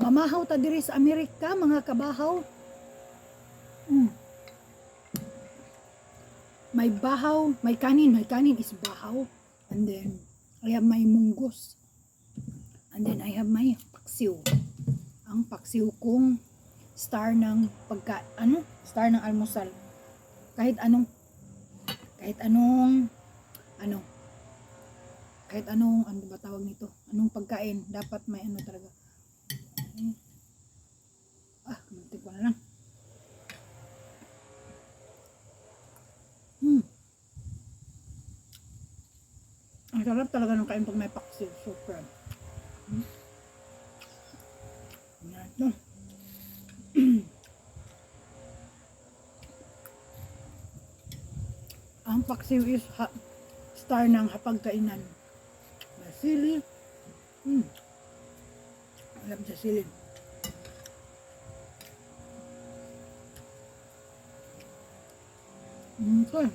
Mamahaw ta diri sa Amerika, mga kabahaw. Mm. May bahaw, may kanin is bahaw. And then, I have my munggos. And then, I have my paksiw. Ang paksiw kong star ng star ng almusal. Kahit anong, ano ba tawag nito? Anong pagkain, dapat may ano talaga. Kamuntik ko na lang. Ang sarap talaga ng kain pag may paksiw. Super. Ito. Ang paksiw is star ng hapagkainan. May sili. Alam sa sili. Okay.